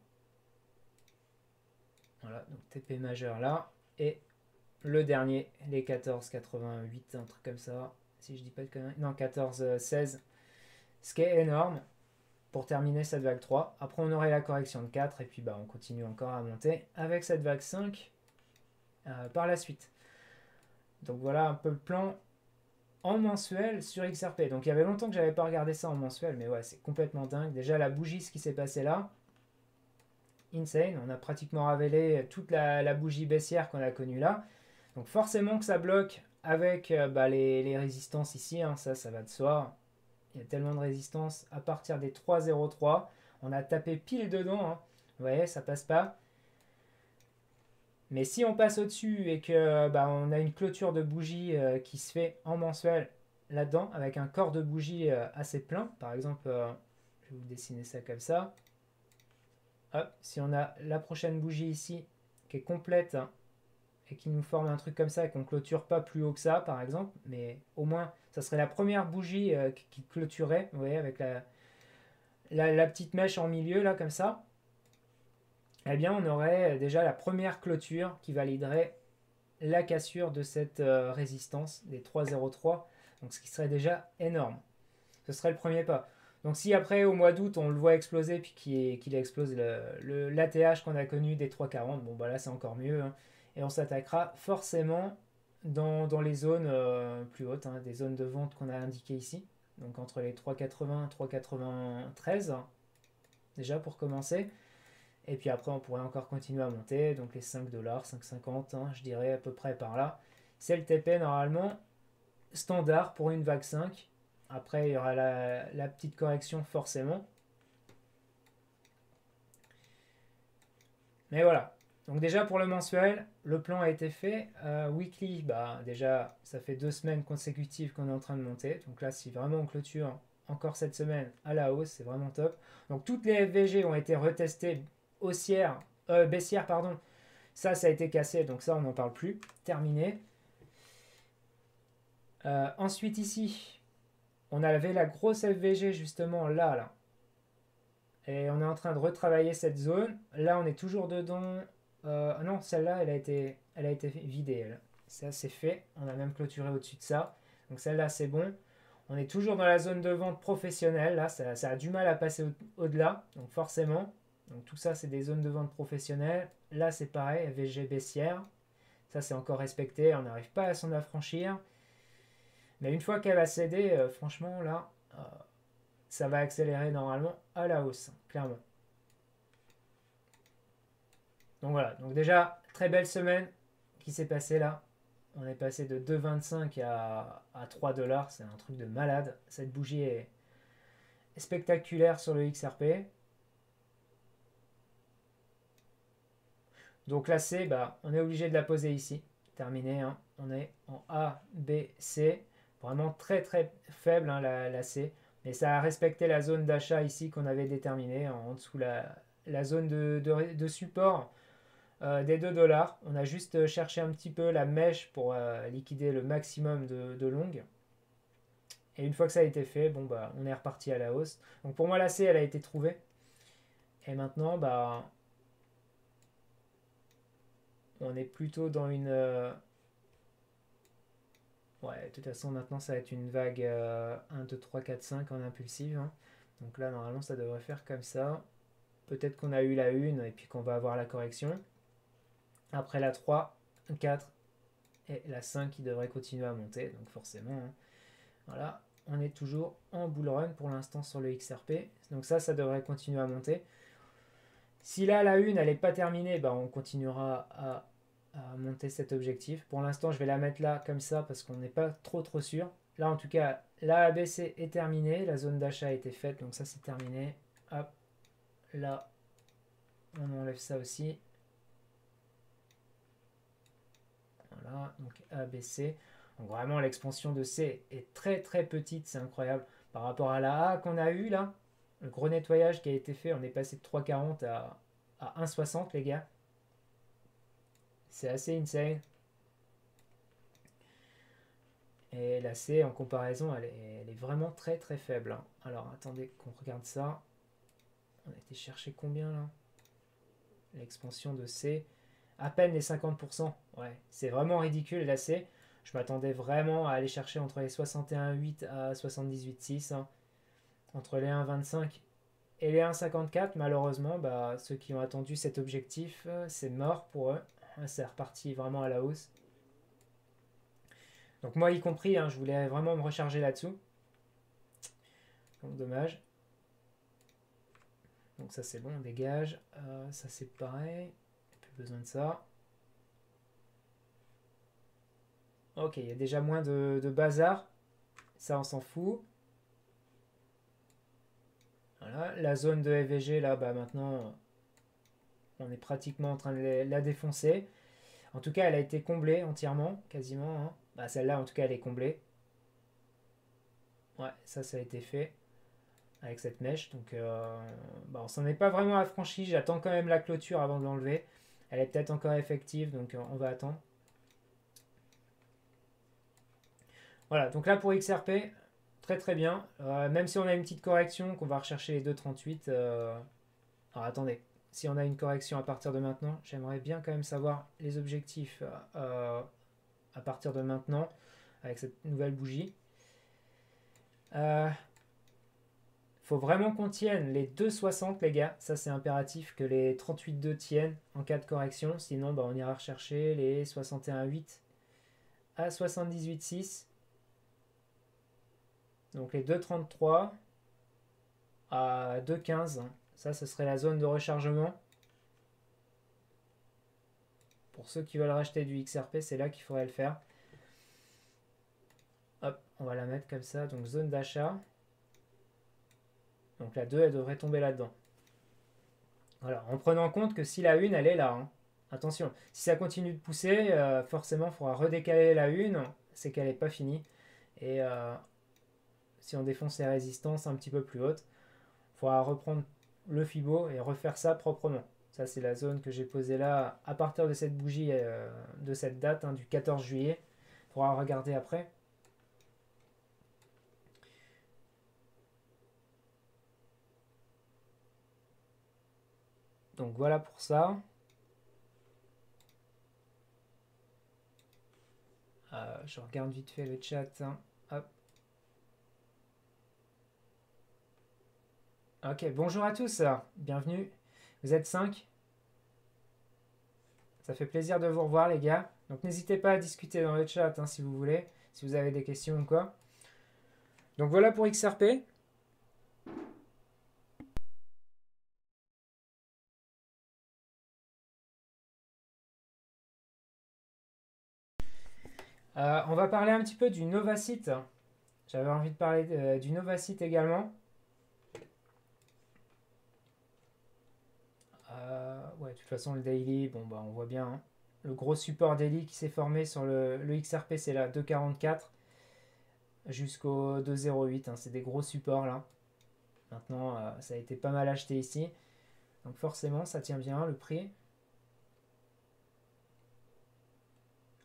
A: Voilà, donc TP majeur là. Et le dernier, les 14,88, un truc comme ça. Si je dis pas de conneries. Non, 14,16. Ce qui est énorme pour terminer cette vague 3. Après, on aurait la correction de 4 et puis bah, on continue encore à monter avec cette vague 5 par la suite. Donc voilà un peu le plan en mensuel sur XRP. Donc il y avait longtemps que j'avais pas regardé ça en mensuel, mais ouais, c'est complètement dingue. Déjà la bougie, ce qui s'est passé là, insane. On a pratiquement révélé toute la bougie baissière qu'on a connue là. Donc forcément que ça bloque avec les résistances ici, hein, ça va de soi. Il y a tellement de résistance à partir des 3,03. On a tapé pile dedans, hein. Vous voyez, ça passe pas. Mais si on passe au-dessus et que on a une clôture de bougie qui se fait en mensuel là-dedans, avec un corps de bougie assez plein, par exemple, je vais vous dessiner ça comme ça. Hop, si on a la prochaine bougie ici qui est complète, hein, et qui nous forme un truc comme ça et qu'on clôture pas plus haut que ça, par exemple, mais au moins, ça serait la première bougie qui clôturait, vous voyez, avec la petite mèche en milieu, là, comme ça. Eh bien, on aurait déjà la première clôture qui validerait la cassure de cette résistance des 3,03, donc ce qui serait déjà énorme. Ce serait le premier pas. Donc si après au mois d'août on le voit exploser puis qu'il explose l'ATH qu'on a connu des 3,40, bon bah là c'est encore mieux, hein. Et on s'attaquera forcément dans les zones plus hautes, hein, des zones de vente qu'on a indiquées ici, donc entre les 3,80 et 3,93 déjà pour commencer. Et puis après, on pourrait encore continuer à monter. Donc les 5 $, 5,50, hein, je dirais à peu près par là. C'est le TP normalement standard pour une vague 5. Après, il y aura la petite correction forcément. Mais voilà. Donc déjà pour le mensuel, le plan a été fait. Weekly, déjà, ça fait 2 semaines consécutives qu'on est en train de monter. Donc là, si vraiment on clôture encore cette semaine à la hausse, c'est vraiment top. Donc toutes les FVG ont été retestées baissière, pardon. Ça a été cassé, donc ça, on n'en parle plus. Terminé. Ensuite, ici, on avait la grosse FVG, justement, là. Et on est en train de retravailler cette zone. Là, on est toujours dedans. Non, celle-là, elle a été vidée. Ça, c'est fait. On a même clôturé au-dessus de ça. Donc celle-là, c'est bon. On est toujours dans la zone de vente professionnelle. Là, ça a du mal à passer au-delà. Donc forcément... Donc tout ça, c'est des zones de vente professionnelles. Là, c'est pareil, FVG baissière. Ça, c'est encore respecté. On n'arrive pas à s'en affranchir. Mais une fois qu'elle va céder, franchement, là, ça va accélérer normalement à la hausse, clairement. Donc voilà. Donc déjà, très belle semaine qui s'est passée là. On est passé de 2,25 à 3 $. C'est un truc de malade. Cette bougie est spectaculaire sur le XRP. Donc la C, on est obligé de la poser ici. Terminé, hein. On est en A, B, C. Vraiment très très faible, hein, la C. Mais ça a respecté la zone d'achat ici qu'on avait déterminée, en dessous la zone de support des 2 $. On a juste cherché un petit peu la mèche pour liquider le maximum de longue. Et une fois que ça a été fait, on est reparti à la hausse. Donc pour moi la C, elle a été trouvée. Et maintenant, on est plutôt dans une... Ouais, de toute façon, maintenant, ça va être une vague 1, 2, 3, 4, 5 en impulsive, hein. Donc là, normalement, ça devrait faire comme ça. Peut-être qu'on a eu la 1 et puis qu'on va avoir la correction. Après la 3, 4 et la 5 qui devrait continuer à monter. Donc forcément, hein. Voilà, on est toujours en bull run pour l'instant sur le XRP. Donc ça devrait continuer à monter. Si là, la 1, elle n'est pas terminée, on continuera à monter cet objectif. Pour l'instant, je vais la mettre là, comme ça, parce qu'on n'est pas trop sûr. là en tout cas, la ABC est terminée, la zone d'achat a été faite, donc ça c'est terminé. Hop, là, on enlève ça aussi. Voilà, donc ABC. Donc vraiment l'expansion de C est très très petite, c'est incroyable. Par rapport à la A qu'on a eu là, le gros nettoyage qui a été fait, on est passé de 3,40 à 1,60 les gars. C'est assez insane. Et la C en comparaison, elle est vraiment très très faible, hein. Alors attendez qu'on regarde ça. On a été chercher combien là? L'expansion de C. À peine les 50%. Ouais, c'est vraiment ridicule la C. Je m'attendais vraiment à aller chercher entre les 61,8 à 78,6, hein. Entre les 1,25 et les 1,54, malheureusement, bah, ceux qui ont attendu cet objectif, c'est mort pour eux. C'est reparti vraiment à la hausse. Donc moi y compris, hein, je voulais vraiment me recharger là-dessous. Donc dommage. Donc ça c'est bon, on dégage. Ça c'est pareil. Plus besoin de ça. Ok, il y a déjà moins de bazar. Ça on s'en fout. Voilà, la zone de FVG là, bah maintenant on est pratiquement en train de la défoncer. En tout cas, elle a été comblée entièrement, quasiment, hein. Bah, celle-là, en tout cas, elle est comblée. Ouais, ça a été fait avec cette mèche. Donc, bah, on s'en est pas vraiment affranchi. J'attends quand même la clôture avant de l'enlever. Elle est peut-être encore effective, donc on va attendre. Voilà, donc là pour XRP, très très bien. Même si on a une petite correction, qu'on va rechercher les 2,38. Alors attendez, si on a une correction à partir de maintenant, j'aimerais bien quand même savoir les objectifs à partir de maintenant avec cette nouvelle bougie. Faut vraiment qu'on tienne les 2,60 les gars, ça c'est impératif que les 38,2 tiennent en cas de correction, sinon bah, on ira rechercher les 61,8 à 78,6. Donc les 2,33 à 2,15, ça ce serait la zone de rechargement. Pour ceux qui veulent racheter du XRP, c'est là qu'il faudrait le faire. Hop, on va la mettre comme ça, donc zone d'achat. Donc la 2, elle devrait tomber là-dedans. Voilà, en prenant en compte que si la 1, elle est là, hein. Attention, si ça continue de pousser, forcément, il faudra redécaler la 1, c'est qu'elle n'est pas finie. Et si on défonce les résistances un petit peu plus hautes, il faudra reprendre le Fibo et refaire ça proprement. Ça, c'est la zone que j'ai posée là à partir de cette bougie de cette date, hein, du 14 juillet. Il faudra regarder après. Donc voilà pour ça. Je regarde vite fait le chat, hein. Hop. Ok, bonjour à tous, bienvenue. Vous êtes 5. Ça fait plaisir de vous revoir les gars. Donc n'hésitez pas à discuter dans le chat, hein, si vous voulez, si vous avez des questions ou quoi. Donc voilà pour XRP. On va parler un petit peu du Novacite. J'avais envie de parler du Novacite également. Ouais, de toute façon le daily, bon bah on voit bien, hein. Le gros support daily qui s'est formé sur le XRP, c'est là 2,44 jusqu'au 2,08, hein. C'est des gros supports là. Maintenant, ça a été pas mal acheté ici. Donc forcément, ça tient bien le prix.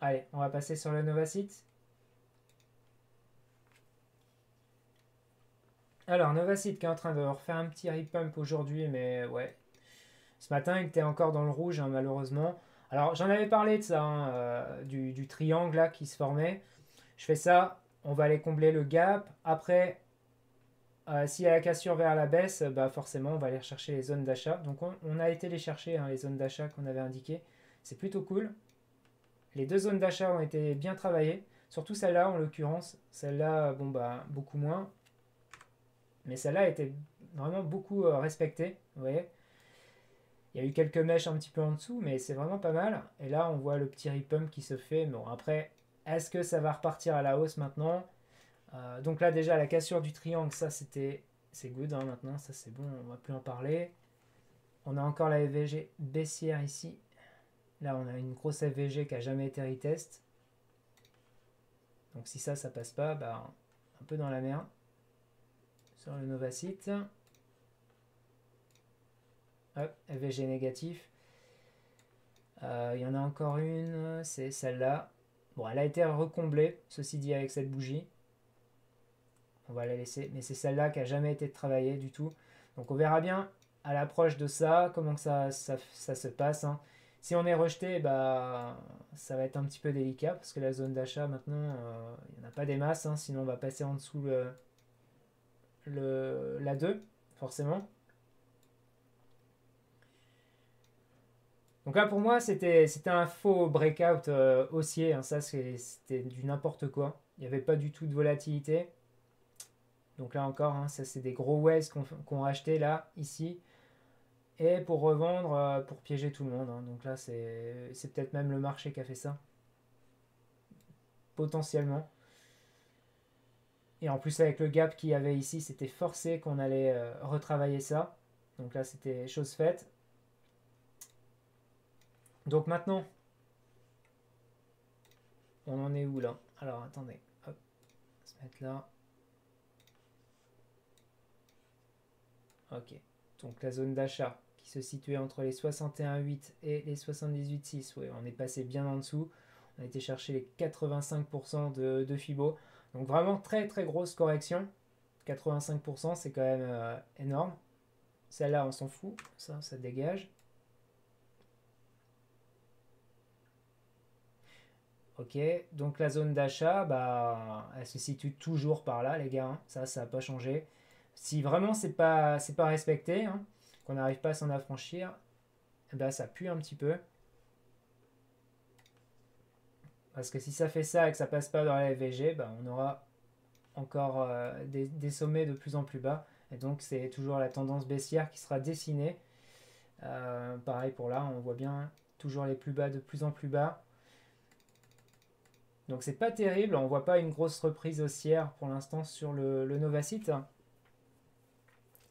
A: Allez, on va passer sur le Novacite. Alors, Novacite qui est en train de refaire un petit repump aujourd'hui, mais ouais. Ce matin, il était encore dans le rouge, hein, malheureusement. Alors, j'en avais parlé de ça, hein, du triangle là qui se formait. Je fais ça, on va aller combler le gap. Après, s'il y a la cassure vers la baisse, bah forcément, on va aller rechercher les zones d'achat. Donc, on a été les chercher, hein, les zones d'achat qu'on avait indiquées. C'est plutôt cool. Les deux zones d'achat ont été bien travaillées. Surtout celle-là, en l'occurrence. Celle-là, bon, bah, beaucoup moins. Mais celle-là a été vraiment beaucoup respectée. Vous voyez, il y a eu quelques mèches un petit peu en dessous, mais c'est vraiment pas mal. Et là, on voit le petit repump qui se fait. Bon, après, est-ce que ça va repartir à la hausse maintenant? Donc là déjà la cassure du triangle, ça c'est good hein, maintenant, ça c'est bon, on va plus en parler. On a encore la FVG baissière ici. Là on a une grosse FVG qui a jamais été retest. Donc si ça passe pas, bah un peu dans la merde. Sur le Novacite. Hop, FVG négatif. Il y en a encore une, c'est celle-là. Bon, elle a été recomblée, ceci dit, avec cette bougie. On va la laisser. Mais c'est celle-là qui a jamais été travaillée du tout. Donc on verra bien à l'approche de ça, comment que ça se passe. Hein. Si on est rejeté, bah, ça va être un petit peu délicat parce que la zone d'achat maintenant, il n'y en a pas des masses. Hein, sinon on va passer en dessous la 2, forcément. Donc là pour moi c'était un faux breakout haussier, hein. Ça c'était du n'importe quoi. Il n'y avait pas du tout de volatilité. Donc là encore, hein, ça c'est des gros whales qu'on a acheté là, ici. Et pour revendre, pour piéger tout le monde. Hein. Donc là c'est peut-être même le marché qui a fait ça. Potentiellement. Et en plus avec le gap qu'il y avait ici, c'était forcé qu'on allait retravailler ça. Donc là c'était chose faite. Donc maintenant, on en est où là? Alors attendez, hop, on va se mettre là. Ok, donc la zone d'achat qui se situait entre les 61,8 et les 78,6, ouais, on est passé bien en dessous. On a été chercher les 85% de Fibo. Donc vraiment très très grosse correction. 85% c'est quand même énorme. Celle-là on s'en fout, ça dégage. Ok, donc la zone d'achat, bah, elle se situe toujours par là, les gars. Hein. Ça n'a pas changé. Si vraiment c'est pas respecté, hein, qu'on n'arrive pas à s'en affranchir, bah, ça pue un petit peu. Parce que si ça fait ça et que ça passe pas dans la FVG, bah, on aura encore des sommets de plus en plus bas. Et donc c'est toujours la tendance baissière qui sera dessinée. Pareil pour là, on voit bien toujours les plus bas de plus en plus bas. Donc c'est pas terrible, on voit pas une grosse reprise haussière pour l'instant sur le Novacite.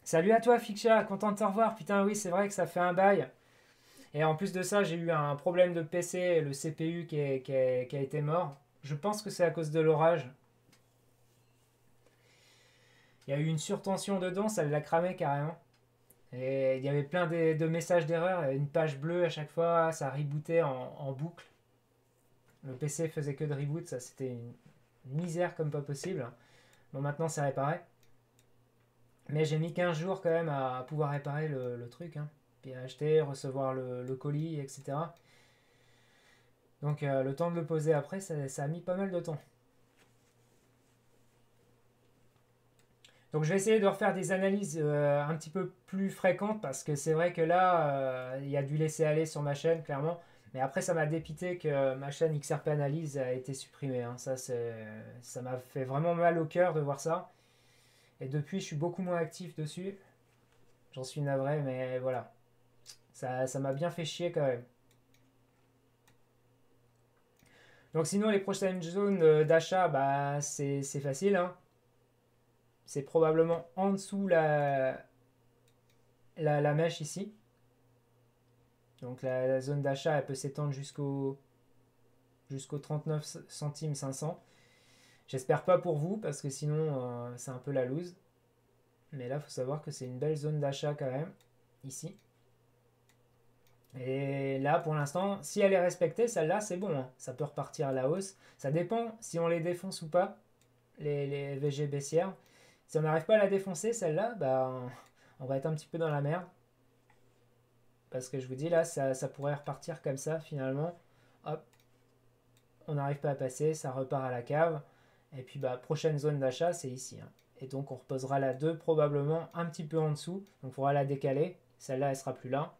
A: Salut à toi Fiksha, content de te revoir. Putain oui c'est vrai que ça fait un bail. Et en plus de ça j'ai eu un problème de PC, le CPU qui a été mort. Je pense que c'est à cause de l'orage. Il y a eu une surtension dedans, ça l'a cramé carrément. Et il y avait plein de messages d'erreur, une page bleue à chaque fois, ça rebootait en boucle. Le PC faisait que de reboot, ça c'était une misère comme pas possible. Bon maintenant c'est réparé. Mais j'ai mis 15 jours quand même à pouvoir réparer le truc. Hein. Puis acheter, recevoir le colis, etc. Donc le temps de le poser après, ça a mis pas mal de temps. Donc je vais essayer de refaire des analyses un petit peu plus fréquentes parce que c'est vrai que là, il y a du laisser aller sur ma chaîne, clairement. Mais après, ça m'a dépité que ma chaîne XRP Analyse a été supprimée. Hein. Ça m'a fait vraiment mal au cœur de voir ça. Et depuis, je suis beaucoup moins actif dessus. J'en suis navré, mais voilà. Ça m'a bien fait chier quand même. Donc sinon, les prochaines zones d'achat, bah, c'est facile. Hein. C'est probablement en dessous la mèche ici. Donc la zone d'achat, elle peut s'étendre jusqu'au 39 centimes 500. J'espère pas pour vous, parce que sinon, c'est un peu la loose. Mais là, il faut savoir que c'est une belle zone d'achat quand même, ici. Et là, pour l'instant, si elle est respectée, celle-là, c'est bon. Hein. Ça peut repartir à la hausse. Ça dépend si on les défonce ou pas, les VG baissières. Si on n'arrive pas à la défoncer, celle-là, bah, on va être un petit peu dans la merde. Parce que je vous dis, là, ça pourrait repartir comme ça, finalement. Hop, on n'arrive pas à passer, ça repart à la cave. Et puis, bah, prochaine zone d'achat, c'est ici. Hein. Et donc, on reposera la 2 probablement un petit peu en dessous. Donc, il faudra la décaler. Celle-là, elle sera plus là.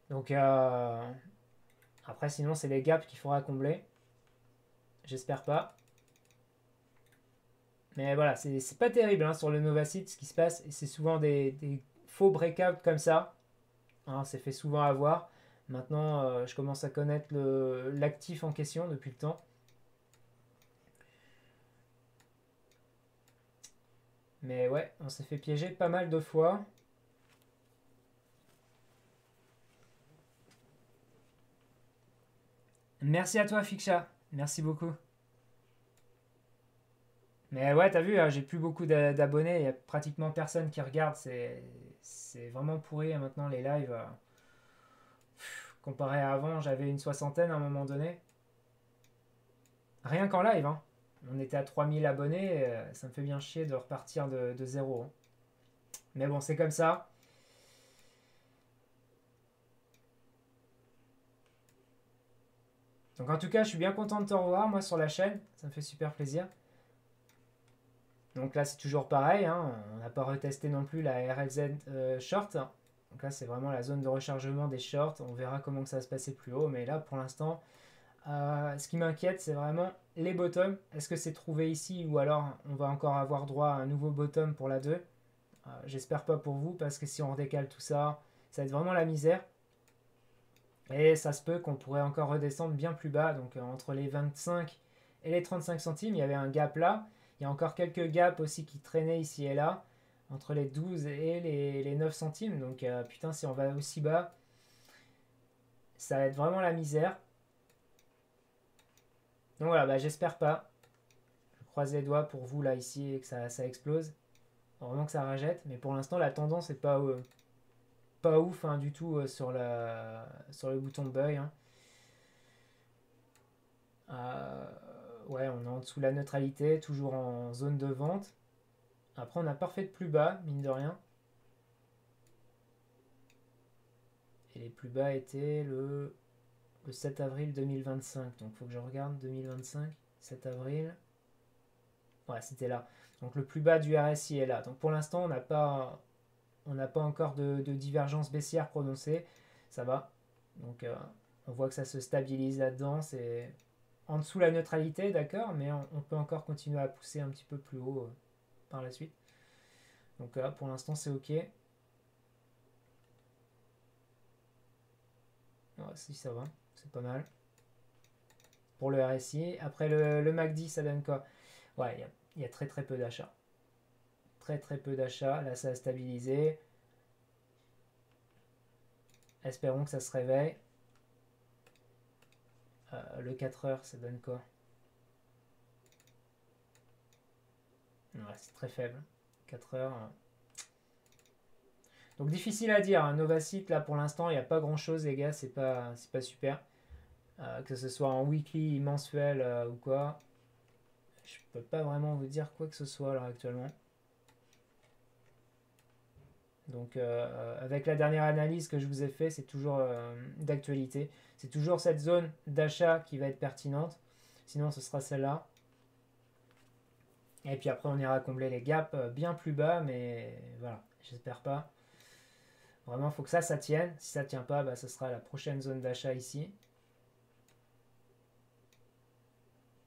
A: Donc, après, sinon, c'est les gaps qu'il faudra combler. J'espère pas. Mais voilà, c'est pas terrible hein, sur le Novacite ce qui se passe. Et c'est souvent des faux breakouts comme ça. Hein, c'est fait souvent avoir. Maintenant, je commence à connaître l'actif en question depuis le temps. Mais ouais, on s'est fait piéger pas mal de fois. Merci à toi, Fiksha. Merci beaucoup. Mais ouais, t'as vu, hein, j'ai plus beaucoup d'abonnés. Il y a pratiquement personne qui regarde. C'est vraiment pourri hein, maintenant les lives. Comparé à avant, j'avais une soixantaine à un moment donné. Rien qu'en live, hein. On était à 3000 abonnés. Ça me fait bien chier de repartir de zéro, hein. Mais bon, c'est comme ça. Donc en tout cas, je suis bien content de te revoir, moi, sur la chaîne. Ça me fait super plaisir. Donc là, c'est toujours pareil, hein. On n'a pas retesté non plus la RLZ short. Donc là, c'est vraiment la zone de rechargement des shorts. On verra comment ça va se passer plus haut. Mais là, pour l'instant, ce qui m'inquiète, c'est vraiment les bottoms. Est-ce que c'est trouvé ici ou alors on va encore avoir droit à un nouveau bottom pour la 2? J'espère pas pour vous parce que si on redécale tout ça, ça va être vraiment la misère. Et ça se peut qu'on pourrait encore redescendre bien plus bas. Donc entre les 25 et les 35 centimes, il y avait un gap là. Il y a encore quelques gaps aussi qui traînaient ici et là. Entre les 12 et les 9 centimes. Donc putain, si on va aussi bas, ça va être vraiment la misère. Donc voilà, bah, j'espère pas. Je croise les doigts pour vous là ici et que ça explose. Vraiment que ça rejette. Mais pour l'instant, la tendance n'est pas ouf hein, du tout sur le bouton de buy, hein. Euh, ouais, on est en dessous de la neutralité, toujours en zone de vente. Après, on a pas refait de plus bas, mine de rien. Et les plus bas étaient le 7 avril 2025. Donc, il faut que je regarde 2025, 7 avril. Ouais, c'était là. Donc, le plus bas du RSI est là. Donc, pour l'instant, on n'a pas encore de divergence baissière prononcée. Ça va. Donc, on voit que ça se stabilise là-dedans. C'est en dessous la neutralité, d'accord, mais on peut encore continuer à pousser un petit peu plus haut par la suite. Donc là, pour l'instant, c'est ok. Ouais, si ça va, c'est pas mal. Pour le RSI. Après, le MACD, ça donne quoi? Ouais, il y a très très peu d'achats. Très très peu d'achats. Là, ça a stabilisé. Espérons que ça se réveille. Le 4 heures, ça donne quoi? Ouais, c'est très faible. 4 heures. Donc difficile à dire, hein. Novacite, là pour l'instant, il n'y a pas grand chose, les gars, c'est pas super. Que ce soit en weekly, mensuel ou quoi. Je peux pas vraiment vous dire quoi que ce soit là actuellement. Donc avec la dernière analyse que je vous ai fait, c'est toujours d'actualité. C'est toujours cette zone d'achat qui va être pertinente. Sinon, ce sera celle-là. Et puis après, on ira combler les gaps bien plus bas, mais voilà, j'espère pas. Vraiment, il faut que ça tienne. Si ça tient pas, bah, ce sera la prochaine zone d'achat ici.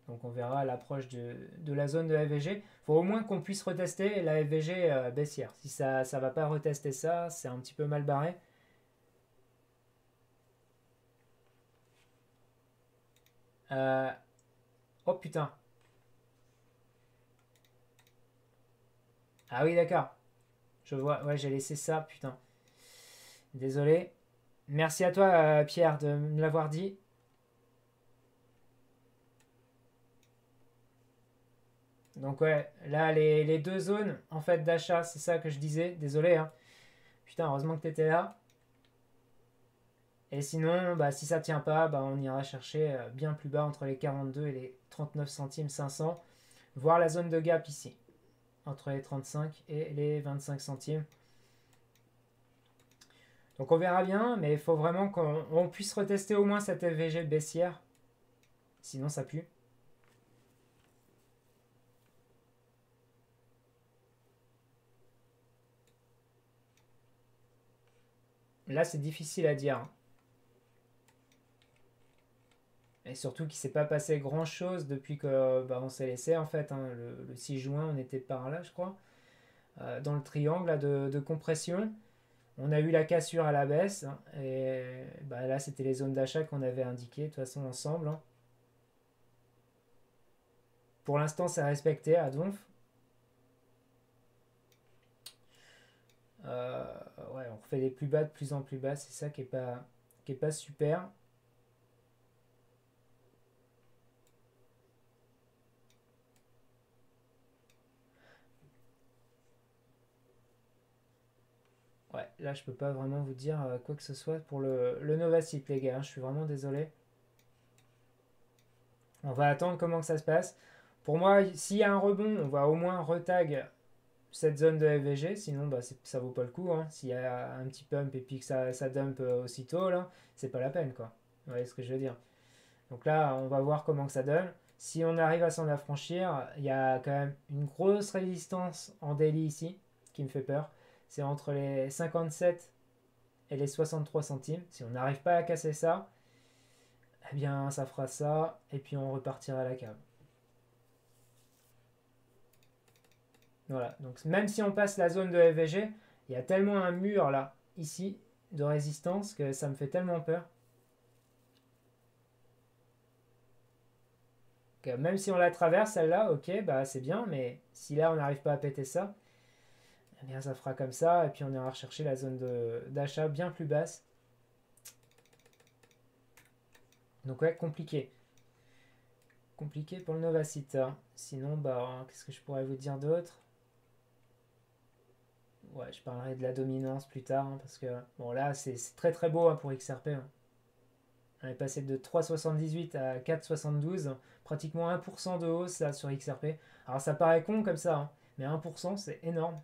A: Donc on verra à l'approche de la zone de FVG. Il faut au moins qu'on puisse retester la FVG baissière. Si ça ne va pas retester ça, c'est un petit peu mal barré. Euh, oh putain. Ah oui, d'accord. Je vois. Ouais, j'ai laissé ça, putain. Désolé. Merci à toi, Pierre, de me l'avoir dit. Donc ouais, là, les deux zones en fait d'achat, c'est ça que je disais. Désolé, hein. Putain, heureusement que tu étais là. Et sinon, bah, si ça tient pas, bah, on ira chercher bien plus bas entre les 42 et les 39 centimes 500, voir la zone de gap ici, entre les 35 et les 25 centimes. Donc on verra bien, mais il faut vraiment qu'on puisse retester au moins cette FVG baissière, sinon ça pue. Là c'est difficile à dire, hein. Et surtout qu'il ne s'est pas passé grand chose depuis que bah, on s'est laissé en fait, hein. Le 6 juin on était par là je crois, dans le triangle là, de compression. On a eu la cassure à la baisse, hein, et bah, là c'était les zones d'achat qu'on avait indiquées de toute façon ensemble, hein. Pour l'instant c'est respecté à Donf. refait des plus bas de plus en plus bas. C'est ça qui est pas super. Ouais, là je peux pas vraiment vous dire quoi que ce soit pour le Novacite les gars, hein, je suis vraiment désolé. On va attendre comment que ça se passe. Pour moi, s'il y a un rebond, on va au moins retag cette zone de FVG, sinon bah, ça vaut pas le coup. Hein. S'il y a un petit pump et puis que ça dump aussitôt, là, c'est pas la peine quoi. Vous voyez ce que je veux dire. Donc là, on va voir comment que ça donne. Si on arrive à s'en affranchir, il y a quand même une grosse résistance en daily ici qui me fait peur. C'est entre les 57 et les 63 centimes. Si on n'arrive pas à casser ça, eh bien ça fera ça et puis on repartira à la cave. Voilà, donc même si on passe la zone de FVG, il y a tellement un mur là, ici, de résistance que ça me fait tellement peur. Que même si on la traverse celle-là, ok, bah c'est bien, mais si là on n'arrive pas à péter ça, eh bien ça fera comme ça et puis on ira rechercher la zone d'achat bien plus basse. Donc ouais, compliqué. Compliqué pour le Novacita. Sinon, bah, qu'est-ce que je pourrais vous dire d'autre? Ouais, je parlerai de la dominance plus tard, hein, parce que, bon, là, c'est très très beau hein, pour XRP. Hein. On est passé de 3,78 à 4,72, pratiquement 1% de hausse là, sur XRP. Alors ça paraît con comme ça, hein, mais 1% c'est énorme.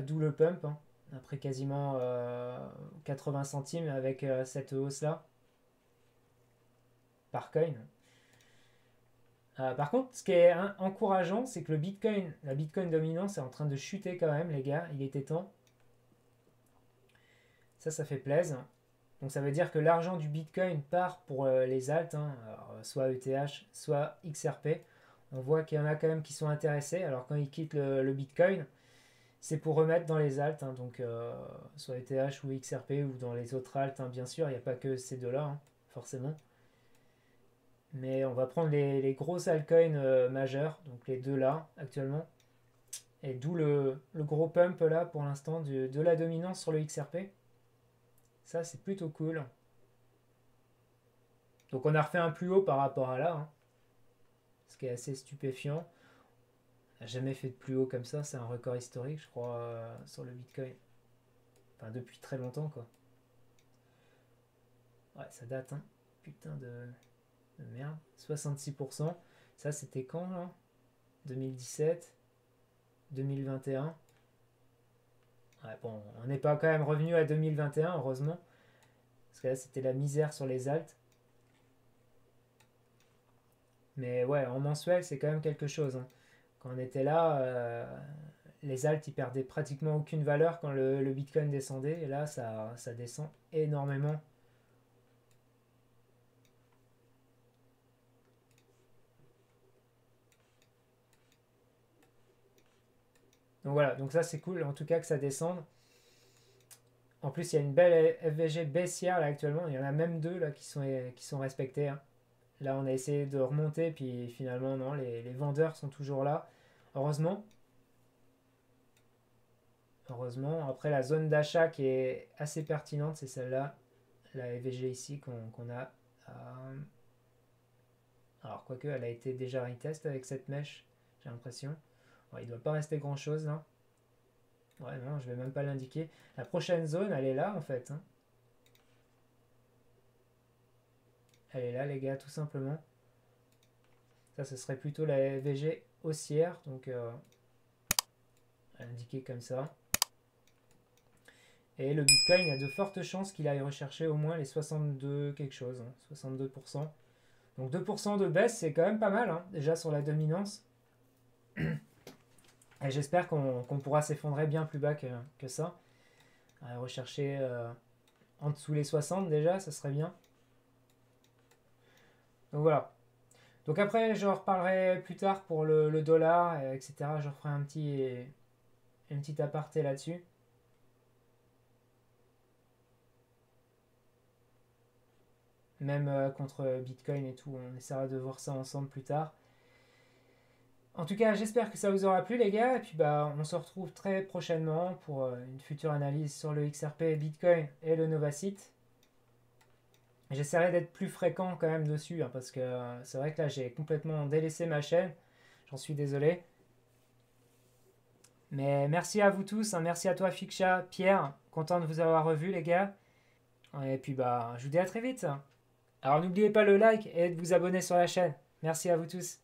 A: D'où le pump, hein, après quasiment 80 centimes avec cette hausse là, par coin. Par contre, ce qui est encourageant, c'est que la Bitcoin dominance est en train de chuter quand même, les gars. Il était temps. Ça fait plaisir. Donc ça veut dire que l'argent du Bitcoin part pour les alts, hein, alors, soit ETH, soit XRP. On voit qu'il y en a quand même qui sont intéressés. Alors quand ils quittent le Bitcoin, c'est pour remettre dans les alts, hein, donc soit ETH ou XRP ou dans les autres alts, hein, bien sûr. Il n'y a pas que ces deux-là, hein, forcément. Mais on va prendre les grosses altcoins majeures, donc les deux là actuellement. Et d'où le gros pump là pour l'instant de la dominance sur le XRP. Ça c'est plutôt cool. Donc on a refait un plus haut par rapport à là, hein, ce qui est assez stupéfiant. On n'a jamais fait de plus haut comme ça, c'est un record historique je crois sur le Bitcoin. Enfin depuis très longtemps quoi. Ouais ça date hein. Putain de merde. 66%. Ça c'était quand là? 2017, 2021. Ouais, bon, on n'est pas quand même revenu à 2021, heureusement. Parce que là, c'était la misère sur les alts. Mais ouais, en mensuel, c'est quand même quelque chose. Hein. Quand on était là, les alts, ils perdaient pratiquement aucune valeur quand le Bitcoin descendait. Et là, ça descend énormément. Donc voilà, donc ça, c'est cool, en tout cas, que ça descende. En plus, il y a une belle FVG baissière là actuellement. Il y en a même deux là qui sont respectés. Hein. Là, on a essayé de remonter, puis finalement, non, les vendeurs sont toujours là. Heureusement. Heureusement. Après, la zone d'achat qui est assez pertinente, c'est celle-là, la FVG ici qu'on a. Alors, quoique, elle a été déjà retest avec cette mèche, j'ai l'impression. Bon, il ne doit pas rester grand-chose là. Ouais, non, je vais même pas l'indiquer. La prochaine zone, elle est là en fait. Hein. Elle est là, les gars, tout simplement. Ça, ce serait plutôt la FVG haussière, donc indiqué comme ça. Et le Bitcoin, il y a de fortes chances qu'il aille rechercher au moins les 62 quelque chose, hein, 62%. Donc 2% de baisse, c'est quand même pas mal, hein, déjà sur la dominance. Et j'espère qu'on pourra s'effondrer bien plus bas que ça. À rechercher en dessous les 60 déjà, ça serait bien. Donc voilà. Donc après, je reparlerai plus tard pour le dollar, etc. Je referai un petit aparté là-dessus. Même contre Bitcoin et tout, on essaiera de voir ça ensemble plus tard. En tout cas, j'espère que ça vous aura plu les gars, et puis bah on se retrouve très prochainement pour une future analyse sur le XRP, Bitcoin et le Novasite. J'essaierai d'être plus fréquent quand même dessus, hein, parce que c'est vrai que là j'ai complètement délaissé ma chaîne, j'en suis désolé. Mais merci à vous tous, hein, merci à toi Fiksha, Pierre, content de vous avoir revu les gars. Et puis bah je vous dis à très vite. Alors n'oubliez pas le like et de vous abonner sur la chaîne. Merci à vous tous.